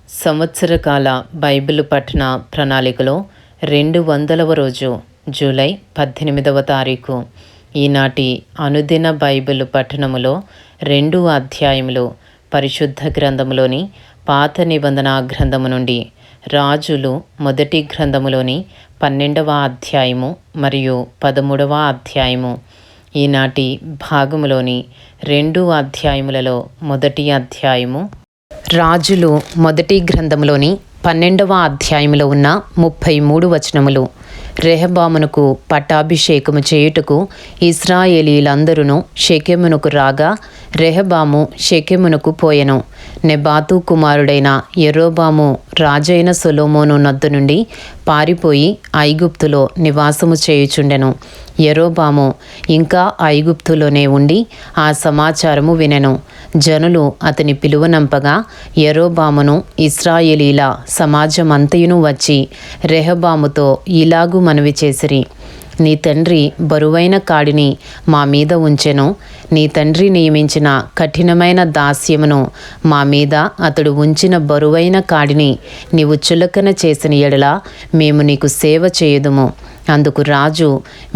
సంవత్సరకాల Bible పఠన ప్రణాళికలో 200వ రోజు జూలై 18వ తారీఖు. ఈనాటి అనుదిన బైబిలు పఠనములో 2 అధ్యాయములు పరిశుద్ధ గ్రంథములోని పాత నిబంధన గ్రంథము నుండి, రాజులు మొదటి గ్రంథములోని 12వ అధ్యాయము మరియు 13వ అధ్యాయము. ఈనాటి భాగములోని 2 అధ్యాయములలో మొదటి అధ్యాయము రాజులు మొదటి గ్రంథంలోని 12వ అధ్యాయంలో ఉన్న 33 వచనములు. రెహబామునకు పట్టాభిషేకము చేయుటకు ఇశ్రాయేలీలందరూ షెకెమునకు రాగా, రెహబాము షెకెమునకు పోయెను. నెబాతు కుమారుడైన యరొబాము రాజైన సొలొమోను నద్ద నుండి పారిపోయి ఐగుప్తులో నివాసము చేయుచుండెను. యరొబాము ఇంకా ఐగుప్తులోనే ఉండి ఆ సమాచారము వినెను. జనులు అతని పిలువనంపగా యరొబామును ఇశ్రాయేలీల సమాజమంతయును వచ్చి రెహబాముతో ఇలాగు మనవి చేసిరి: నీ తండ్రి బరువైన కాడిని మా మీద ఉంచెను. నీ తండ్రి నియమించిన కఠినమైన దాస్యమును మా మీద అతడు ఉంచిన బరువైన కాడిని నీవు చులకన చేసిన ఎడల మేము నీకు సేవ చేయుదుము. అందుకు రాజు,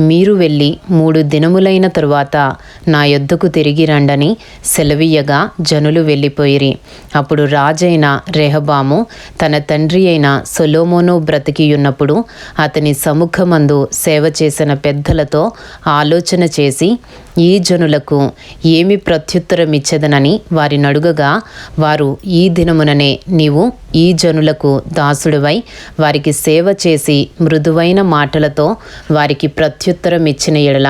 మీరు వెళ్ళి 3 దినములైన తరువాత నా యొద్దకు తిరిగి రండని సెలవీయగా జనులు వెళ్ళిపోయిరి. అప్పుడు రాజైన రెహబాము తన తండ్రి అయిన సొలొమోను బ్రతికియున్నప్పుడు అతని సముఖమందు సేవ చేసిన పెద్దలతో ఆలోచన చేసి, ఈ జనులకు ఏమి ప్రత్యుత్తరమిచ్చెదనని వారినడుగగా, వారు ఈ దినముననే నీవు ఈ జనులకు దాసుడివై వారికి సేవ చేసి మృదువైన మాటలతో వారికి ప్రత్యుత్తరం ఇచ్చిన ఎడల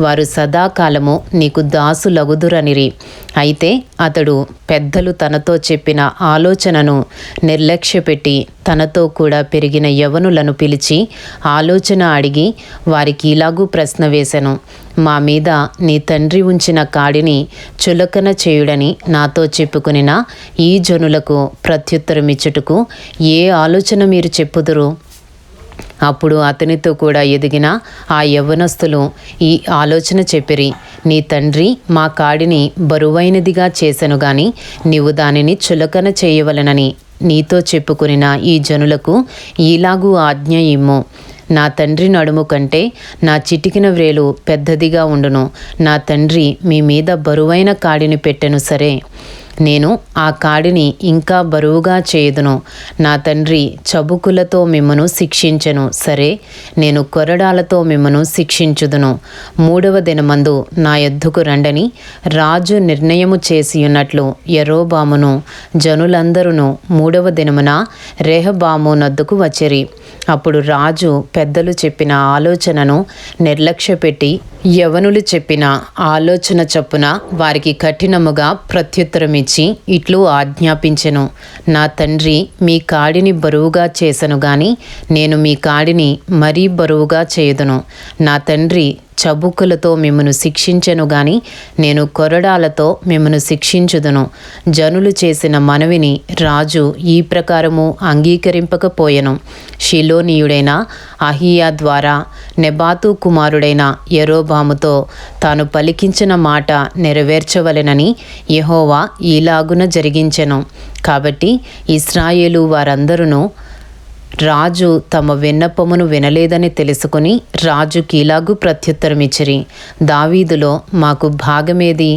వారు సదాకాలము నీకు దాసులగుదురనిరి. అయితే అతడు పెద్దలు తనతో చెప్పిన ఆలోచనను నిర్లక్ష్యపెట్టి తనతో కూడా పెరిగిన యవనులను పిలిచి ఆలోచన అడిగి వారికి ఇలాగూ ప్రశ్న వేసెను: మా మీద నీ తండ్రి ఉంచిన కాడిని చులకన చేయుడని నాతో చెప్పుకునిన ఈ జనులకు ప్రత్యుత్తరమిచ్చుటకు ఏ ఆలోచన మీరు చెప్పుదురు? అప్పుడు అతనితో కూడా ఎదిగిన ఆ యవ్వనస్తులు ఈ ఆలోచన చెప్పిరి: నీ తండ్రి మా కాడిని బరువైనదిగా చేసెను గాని నీవు దానిని చులకన చేయవలనని నీతో చెప్పుకునిన ఈ జనులకు ఈలాగు ఆజ్ఞ ఇమ్ము: నా తండ్రి నడుము కంటే నా చిటికిన వ్రేలు పెద్దదిగా ఉండును. నా తండ్రి మీ మీద బరువైన కాడిని పెట్టెను సరే, నేను ఆ కాడిని ఇంకా బరువుగా చేయుదును. నా తండ్రి చబుకులతో మిమ్మను శిక్షించెను సరే, నేను కొరడాలతో మిమ్మను శిక్షించుదును. 3వ దినమందు నా యొద్దకు రండని రాజు నిర్ణయము చేసియున్నట్లు యరొబామును జనులందరూ 3వ దినమున రెహబాము నద్దకు వచ్చిరి. అప్పుడు రాజు పెద్దలు చెప్పిన ఆలోచనను నిర్లక్ష్యపెట్టి యవనులు చెప్పిన ఆలోచన చొప్పున వారికి కఠినముగా ప్రత్యుత్తరమిచ్చి ఇట్లు ఆజ్ఞాపించెను: నా తండ్రి మీ కాడిని బరువుగా చేసెను గాని నేను మీ కాడిని మరీ బరువుగా చేయుదును. నా తండ్రి చబుకులతో మిమ్మను శిక్షించెను గాని నేను కొరడాలతో మిమ్మను శిక్షించుదును. జనులు చేసిన మనవిని రాజు ఈ ప్రకారము అంగీకరింపకపోయెను. షిలోనీయుడైన అహీయా ద్వారా నెబాతు కుమారుడైన యరొబాముతో తాను పలికించిన మాట నెరవేర్చవలెనని యెహోవా ఈలాగున జరిగించెను. కాబట్టి ఇశ్రాయేలు వారందరూ రాజు తమ విన్నపమును వినలేదని తెలుసుకుని రాజుకి ఇలాగు ప్రత్యుత్తరమిచ్చిరి: దావీదులో మాకు భాగమేది?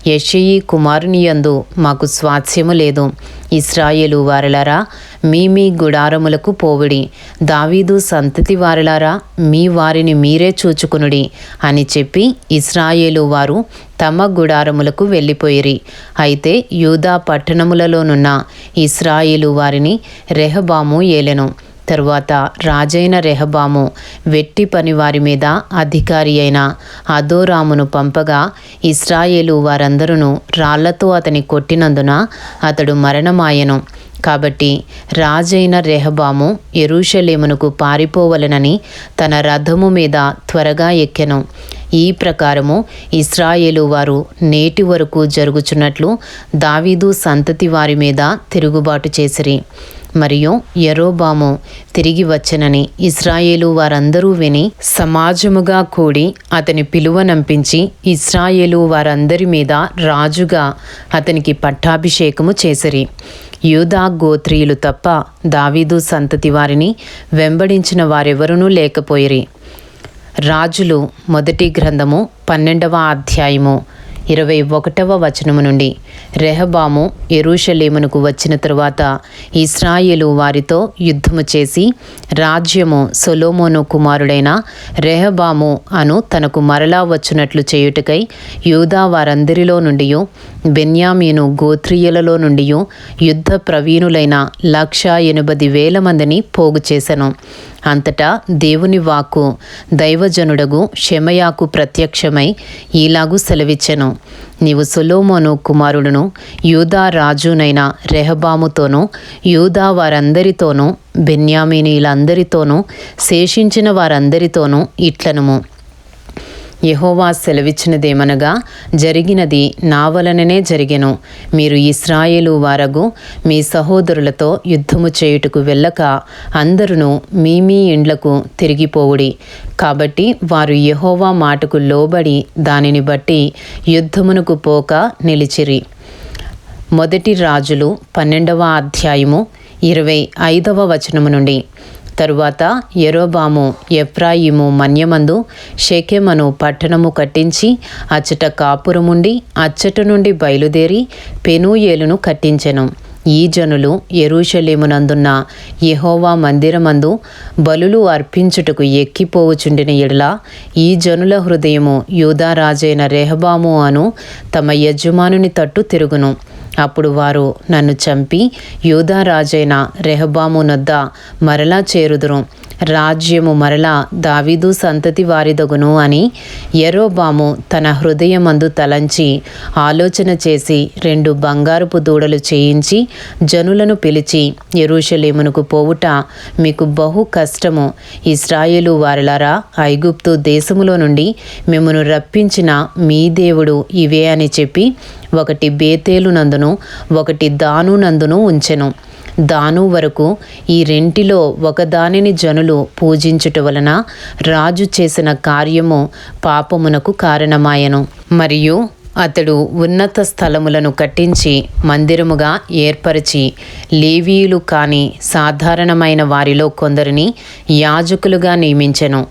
యెషయి కుమారుని యందు మాకు స్వాస్థ్యము లేదు. ఇశ్రాయేలు వారలారా, మీ గుడారములకు పోవుడి. దావీదు సంతతి వారలారా, మీ వారిని మీరే చూచుకునుడి అని చెప్పి ఇశ్రాయేలు వారు తమ గుడారములకు వెళ్ళిపోయిరి. అయితే యూదా పట్టణములలోనున్న ఇశ్రాయేలు వారిని రెహబాము ఏలెను. తరువాత రాజైన రెహబాము వెట్టి పని వారి మీద అధికారి అయిన అదోరామును పంపగా ఇశ్రాయేలు వారందరూ రాళ్లతో అతని కొట్టినందున అతడు మరణమాయెను. కాబట్టి రాజైన రెహబాము యెరూషలేమునకు పారిపోవలెనని తన రథము మీద త్వరగా ఎక్కెను. ఈ ప్రకారము ఇశ్రాయేలు వారు నేటి వరకు జరుగుచున్నట్లు దావీదు సంతతి వారి మీద తిరుగుబాటు చేసిరి. మరియు యరొబాము తిరిగి వచ్చెనని ఇశ్రాయేలు వారందరూ విని సమాజముగా కూడి అతని పిలువనంపించి ఇశ్రాయేలు వారందరి మీద రాజుగా అతనికి పట్టాభిషేకము చేసిరి. యూదా గోత్రీయులు తప్ప దావీదు సంతతి వారిని వెంబడించిన వారెవరూ లేకపోయిరి. రాజులు మొదటి గ్రంథము 12వ అధ్యాయము 21వ వచనము నుండి. రెహబాము యెరూషలేమునకు వచ్చిన తరువాత ఇశ్రాయేలు వారితో యుద్ధము చేసి రాజ్యము సొలొమోను కుమారుడైన రెహబాము అను తనకు మరలా వచ్చునట్లు చేయుటకై యూదా వారందరిలో నుండి బెన్యామీను గోత్రీయులలో నుండి యుద్ధ ప్రవీణులైన 180,000 మందిని పోగు చేసెను. అంతటా దేవుని వాక్కు దైవజనుడగు షెమయాకు ప్రత్యక్షమై ఈలాగు సెలవిచ్చెను. నీవు సొలొమోను కుమారుడును యూదా రాజునైన రెహబాముతోనూ యూదా వారందరితోనూ బెన్యామీనీయులందరితోనూ శేషించిన వారందరితోనూ ఇట్లనుము. యెహోవా సెలవిచ్చినదేమనగా, జరిగినది నా వలననే జరిగెను. మీరు ఇశ్రాయేలు వారగు మీ సహోదరులతో యుద్ధము చేయుటకు వెళ్ళక అందరును మీ మీ ఇండ్లకు తిరిగిపోవుడి. కాబట్టి వారు యెహోవా మాటకు లోబడి దానిని బట్టి యుద్ధమునకు పోక నిలిచిరి. మొదటి రాజులు 12వ అధ్యాయము 25వ వచనము నుండి. తరువాత యరొబాము ఎఫ్రాయిము మన్యమందు షెకెమను పట్టణము కట్టించి అచ్చట కాపురముండి అచ్చట నుండి బయలుదేరి పెనూయేలును కట్టించెను. ఈ జనులు యెరూషలేమునందున్న యెహోవా మందిరమందు బలులు అర్పించుటకు ఎక్కిపోవుచుండిన ఎడల ఈ జనుల హృదయము యూదా రాజైన రెహబాము అను తమ యజమానుని తట్టు తిరుగును. అప్పుడు వారు నన్ను చంపి యూదా రాజైన రెహబాము నొద్ద మరలా చేరుదురు. రాజ్యము మరలా దావీదు సంతతి వారిదగును అని యరొబాము తన హృదయమందు తలంచి ఆలోచన చేసి 2 బంగారపు దూడలు చేయించి జనులను పిలిచి, యెరూషలేమునకు పోవుట మీకు బహు కష్టము. ఇశ్రాయేలు వారలారా, ఐగుప్తు దేశములో నుండి మిమ్మును రప్పించిన మీ దేవుడు ఇవే అని చెప్పి ఒకటి బేతేలు నందును ఒకటి దాను నందును ఉంచెను. దాను వరకు ఈ రెంటిలో ఒకదానిని జనులు పూజించుట వలన రాజు చేసిన కార్యము పాపమునకు కారణమాయెను. మరియు అతడు ఉన్నత స్థలములను కట్టించి మందిరముగా ఏర్పరిచి లేవీయులు కాని సాధారణమైన వారిలో కొందరిని యాజకులుగా నియమించెను.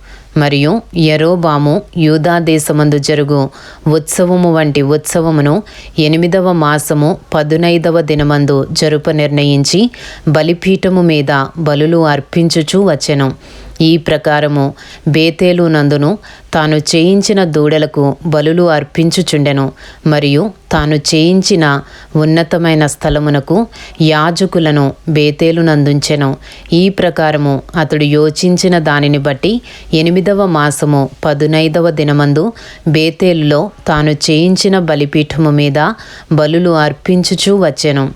మరియు యరొబాము యూదా దేశమందు జరుగు ఉత్సవము వంటి ఉత్సవమును 8వ మాసము 15వ దినమందు జరుప నిర్ణయించి బలిపీఠము మీద బలులు అర్పించుచూ వచ్చెను. ఈ ప్రకారము బేతేలు నందును తాను చేయించిన దూడలకు బలులు అర్పించుచుండెను. మరియు తాను చేయించిన ఉన్నతమైన స్థలమునకు యాజకులను బేతేలు నందుంచెను. ఈ ప్రకారము అతడు యోచించిన దానిని బట్టి 8వ మాసము 15వ దినమందు బేతేలులో తాను చేయించిన బలిపీఠము మీద బలులు అర్పించుచూ వచ్చెను.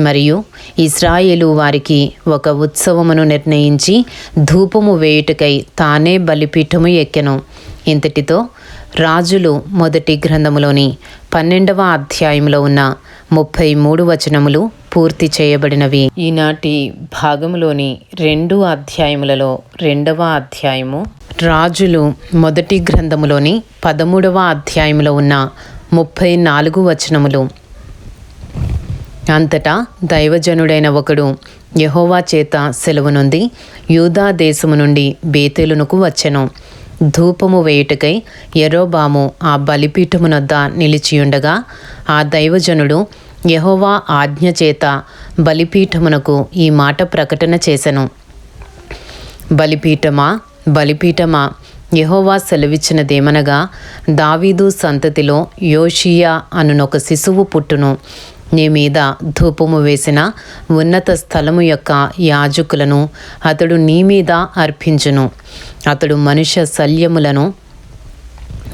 మరియు ఇశ్రాయేలు వారికి ఒక ఉత్సవమును నిర్ణయించి ధూపము వేయుటకై తానే బలిపీఠము ఎక్కెను. ఇంతటితో రాజులు మొదటి గ్రంథములోని 12వ అధ్యాయంలో ఉన్న 33 వచనములు పూర్తి చేయబడినవి. ఈనాటి భాగములోని 2 అధ్యాయములలో 2వ అధ్యాయము రాజులు మొదటి గ్రంథములోని 13వ అధ్యాయంలో ఉన్న 34 వచనములు. అంతటా దైవజనుడైన ఒకడు యెహోవా చేత సెలవు నొంది యూదా దేశము నుండి బేతేలునకు వచ్చెను. ధూపము వేయుటకై యరొబాము ఆ బలిపీఠమునొద్ద నిలిచియుండగా ఆ దైవజనుడు యెహోవా ఆజ్ఞ చేత బలిపీఠమునకు ఈ మాట ప్రకటన చేసెను. బలిపీఠమా, బలిపీఠమా, యెహోవా సెలవిచ్చినదేమనగా, దావీదు సంతతిలో యోషియా అనునొక శిశువు పుట్టును. నీ మీద ధూపము వేసిన ఉన్నత స్థలము యొక్క యాజకులను అతడు నీ మీద అర్పించును. అతడు మనుష్య శల్యములను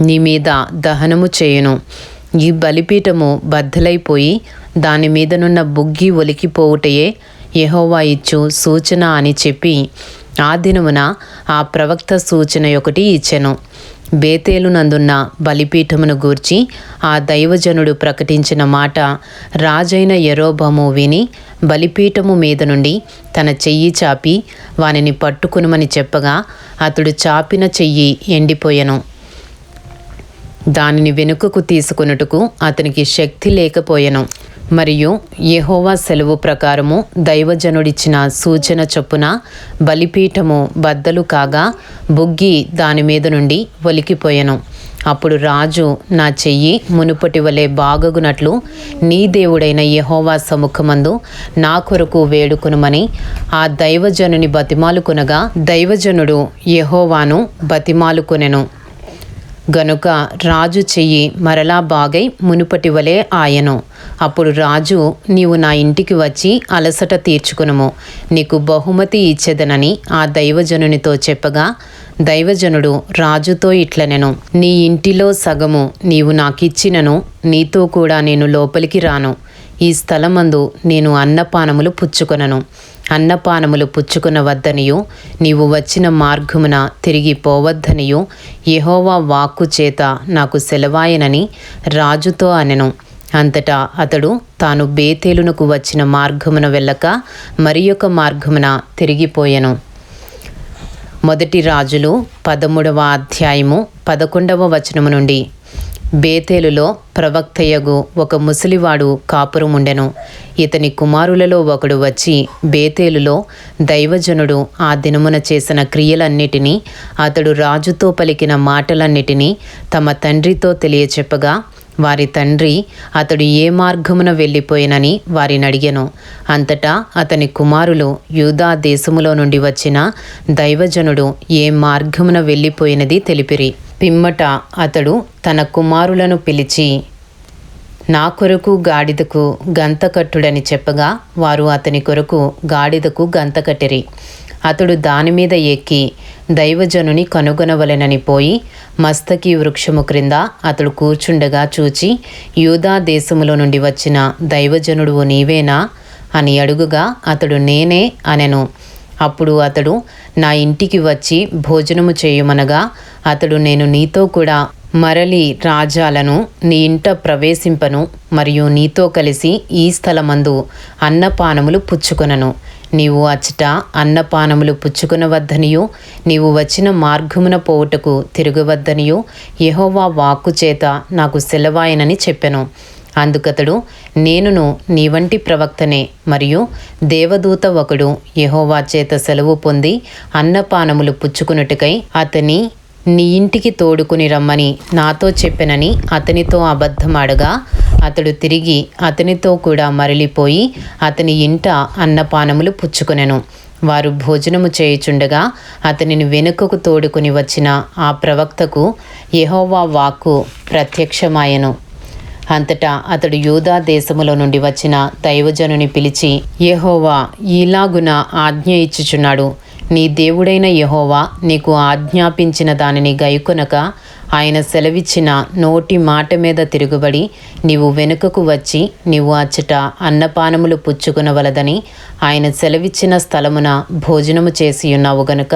నీ మీద దహనము చేయును. ఈ బలిపీఠము బద్దలైపోయి దాని మీదనున్న బుగ్గి ఒలికిపోవుటయే యెహోవా ఇచ్చు సూచన అని చెప్పి ఆ దినమున ఆ ప్రవక్త సూచన ఒకటి ఇచ్చెను. బేతేలు నందున్న బలిపీఠమును గూర్చి ఆ దైవజనుడు ప్రకటించిన మాట రాజైన యరొబాము విని బలిపీఠము మీద నుండి తన చెయ్యి చాపి వానిని పట్టుకునుమని చెప్పగా అతడు చాపిన చెయ్యి ఎండిపోయెను. దానిని వెనుకకు తీసుకొనుటకు అతనికి శక్తి లేకపోయెను. మరియు యెహోవా సెలవు ప్రకారము దైవజనుడిచ్చిన సూచన చొప్పున బలిపీఠము బద్దలు కాగా బుగ్గి దాని మీద నుండి ఒలికిపోయెను. అప్పుడు రాజు, నా చెయ్యి మునుపటి వలె బాగగునట్లు నీ దేవుడైన యెహోవా సముఖమందు నా కొరకు వేడుకొనుమని ఆ దైవజనుని బతిమాలుకొనగా దైవజనుడు యెహోవాను బతిమాలుకొనెను. గనుక రాజు చెయ్యి మరలా బాగై మునుపటి వలె ఆయను. అప్పుడు రాజు, నీవు నా ఇంటికి వచ్చి అలసట తీర్చుకునుము, నీకు బహుమతి ఇచ్చేదనని ఆ దైవజనునితో చెప్పగా దైవజనుడు రాజుతో ఇట్లనెను, నీ ఇంటిలో సగము నీవు నాకిచ్చినను నీతో కూడా నేను లోపలికి రాను. ఈ స్థలమందు నేను అన్నపానములు పుచ్చుకొనను. అన్నపానములు పుచ్చుకొనవద్దనియు నీవు వచ్చిన మార్గమున తిరిగి పోవద్దనియు యెహోవా వాక్కు చేత నాకు సెలవాయనని రాజుతో అనెను. అంతటా అతడు తాను బేతేలునకు వచ్చిన మార్గమున వెళ్ళక మరి ఒక మార్గమున తిరిగిపోయెను. మొదటి రాజులు 13వ అధ్యాయము 11వ వచనము నుండి. బేతేలులో ప్రవక్తయగు ఒక ముసలివాడు కాపురముండెను. ఇతని కుమారులలో ఒకడు వచ్చి బేతేలులో దైవజనుడు ఆ దినమున చేసిన క్రియలన్నిటినీ అతడు రాజుతో పలికిన మాటలన్నిటినీ తమ తండ్రితో తెలియచెప్పగా వారి తండ్రి అతడు ఏ మార్గమున వెళ్ళిపోయినని వారిని అడిగెను. అంతటా అతని కుమారులు యూదా దేశములో నుండి వచ్చిన దైవజనుడు ఏ మార్గమున వెళ్ళిపోయినది తెలిపిరి. పిమ్మట అతడు తన కుమారులను పిలిచి, నా కొరకు గాడిదకు గంత కట్టుడని చెప్పగా వారు అతని కొరకు గాడిదకు గంత కట్టిరి. అతడు దానిమీద ఎక్కి దైవజనుని కనుగొనవలెనని పోయి మస్తకి వృక్షము క్రింద అతడు కూర్చుండగా చూచి, యూదా దేశములో నుండి వచ్చిన దైవజనుడు నీవేనా అని అడుగుగా అతడు నేనే అనెను. అప్పుడు అతడు నా ఇంటికి వచ్చి భోజనము చేయమనగా అతడు నేను నీతో కూడా మరలి రాజాలను నీ ఇంట ప్రవేశింపను మరియు నీతో కలిసి ఈ స్థలమందు అన్నపానములు పుచ్చుకొనను. నీవు అచ్చట అన్నపానములు పుచ్చుకొనవద్దనియు నీవు వచ్చిన మార్గమున పోవుటకు తిరగవద్దనియు యెహోవా వాక్కు చేత నాకు సెలవాయనని చెప్పెను. అందుకతడు, నేనును నీ వంటి ప్రవక్తనే మరియు దేవదూత ఒకడు యెహోవా చేత సెలవు పొంది అన్నపానములు పుచ్చుకున్నట్టుకై అతని నీ ఇంటికి తోడుకుని రమ్మని నాతో చెప్పెనని అతనితో అబద్ధమాడగా అతడు తిరిగి అతనితో కూడా మరలిపోయి అతని ఇంట అన్నపానములు పుచ్చుకొనెను. వారు భోజనము చేయుచుండగా అతనిని వెనుకకు తోడుకుని వచ్చిన ఆ ప్రవక్తకు యెహోవా వాక్కు ప్రత్యక్షమాయెను. అంతటా అతడు యూదా దేశములో నుండి వచ్చిన దైవజనుని పిలిచి, యెహోవా ఈలాగున ఆజ్ఞ ఇచ్చుచున్నాడు, నీ దేవుడైన యెహోవా నీకు ఆజ్ఞాపించిన దానిని గైకొనక ఆయన సెలవిచ్చిన నోటి మాట మీద తిరుగుబడి నీవు వెనుకకు వచ్చి నీవు అచ్చట అన్నపానములు పుచ్చుకొనవలదని ఆయన సెలవిచ్చిన స్థలమున భోజనము చేసియున్నావు గనుక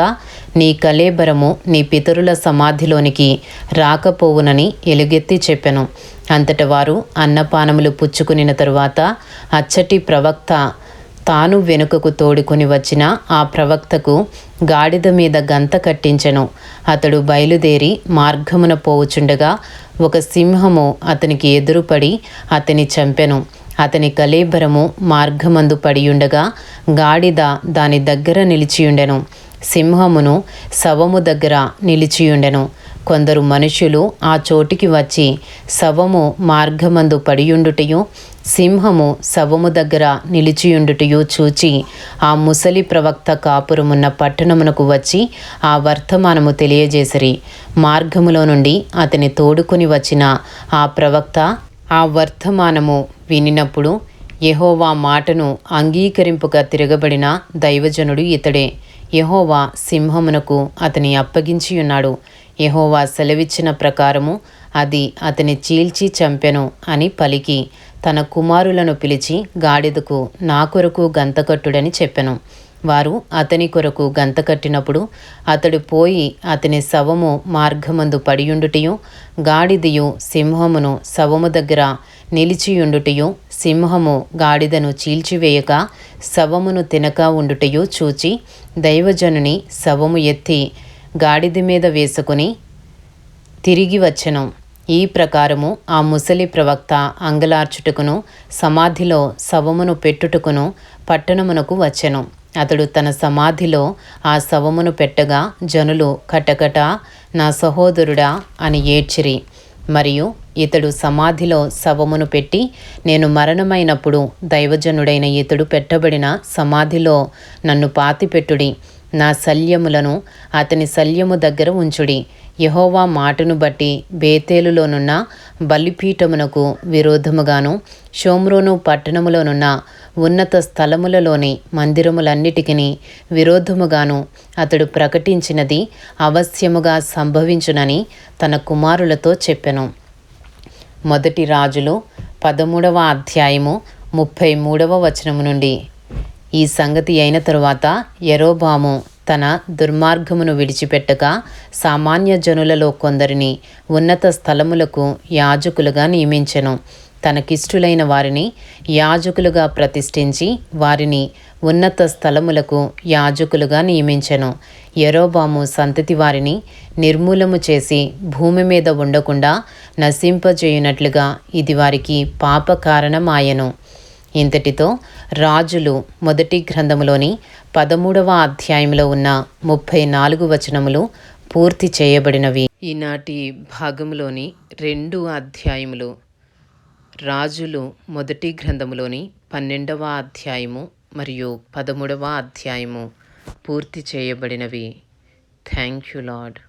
నీ కళేబరము నీ పితరుల సమాధిలోనికి రాకపోవునని ఎలుగెత్తి చెప్పెను. అంతట వారు అన్నపానములు పుచ్చుకునిన తరువాత అచ్చటి ప్రవక్త తాను వెనుకకు తోడుకొని వచ్చిన ఆ ప్రవక్తకు గాడిద మీద గంత కట్టించెను. అతడు బయలుదేరి మార్గమున పోవుచుండగా ఒక సింహము అతనికి ఎదురుపడి అతని చంపెను. అతని కళేబరము మార్గమందు పడియుండగా గాడిద దాని దగ్గర నిలిచియుండెను. సింహమును శవము దగ్గర నిలిచియుండెను. కొందరు మనుషులు ఆ చోటికి వచ్చి శవము మార్గమందు పడియుండుటయు సింహము శవము దగ్గర నిలిచియుండుటయు చూచి ఆ ముసలి ప్రవక్త కాపురమున్న పట్టణమునకు వచ్చి ఆ వర్తమానము తెలియజేసిరి. మార్గములో నుండి అతని తోడుకొని వచ్చిన ఆ ప్రవక్త ఆ వర్తమానము వినినప్పుడు యెహోవా మాటను అంగీకరింపుగా తిరగబడిన దైవజనుడు ఇతడే. యెహోవా సింహమునకు అతని అప్పగించియున్నాడు. యెహోవా సెలవిచ్చిన ప్రకారము అది అతని చీల్చి చంపెను అని పలికి తన కుమారులను పిలిచి గాడిదకు నా కొరకు గంతకట్టుడని చెప్పెను. వారు అతని కొరకు గంత కట్టినప్పుడు అతడు పోయి అతని శవము మార్గమందు పడియుండుటయు గాడిదయు సింహమును శవము దగ్గర నిలిచియుండుటయు సింహము గాడిదను చీల్చివేయక శవమును తినక ఉండుటయు చూచి దైవజనుని శవము ఎత్తి గాడిద మీద వేసుకుని తిరిగి వచ్చెను. ఈ ప్రకారము ఆ ముసలి ప్రవక్త అంగలార్చుటకును సమాధిలో శవమును పెట్టుటకును పట్టణమునకు వచ్చెను. అతడు తన సమాధిలో ఆ శవమును పెట్టగా జనులు కటకట నా సహోదరుడా అని ఏడ్చిరి. మరియు ఇతడు సమాధిలో శవమును పెట్టి, నేను మరణమైనప్పుడు దైవజనుడైన ఇతడు పెట్టబడిన సమాధిలో నన్ను పాతిపెట్టుడి, నా శల్యములను అతని శల్యము దగ్గర ఉంచుడి. యెహోవా మాటను బట్టి బేతేలులోనున్న బలిపీఠమునకు విరోధముగాను షోమ్రోను పట్టణములోనున్న ఉన్నత స్థలములలోని మందిరములన్నిటికీ విరోధముగాను అతడు ప్రకటించినది అవశ్యముగా సంభవించునని తన కుమారులతో చెప్పెను. మొదటి రాజులు 13వ అధ్యాయము 33వ వచనము నుండి. ఈ సంగతి అయిన తరువాత యరొబాము తన దుర్మార్గమును విడిచిపెట్టక సామాన్య జనులలో కొందరిని ఉన్నత స్థలములకు యాజకులుగా నియమించెను. తనకిష్టులైన వారిని యాజకులుగా ప్రతిష్ఠించి వారిని ఉన్నత స్థలములకు యాజకులుగా నియమించెను. యరొబాము సంతతి వారిని నిర్మూలము చేసి భూమి మీద ఉండకుండా నశింపజేయునట్లుగా ఇది వారికి పాప కారణమాయెను. ఇంతటితో రాజులు మొదటి గ్రంథములోని 13వ అధ్యాయంలో ఉన్న 34 వచనములు పూర్తి చేయబడినవి. ఈనాటి భాగంలోని 2 అధ్యాయములు రాజులు మొదటి గ్రంథములోని 12వ అధ్యాయము మరియు 13వ అధ్యాయము పూర్తి చేయబడినవి. Thank you lord.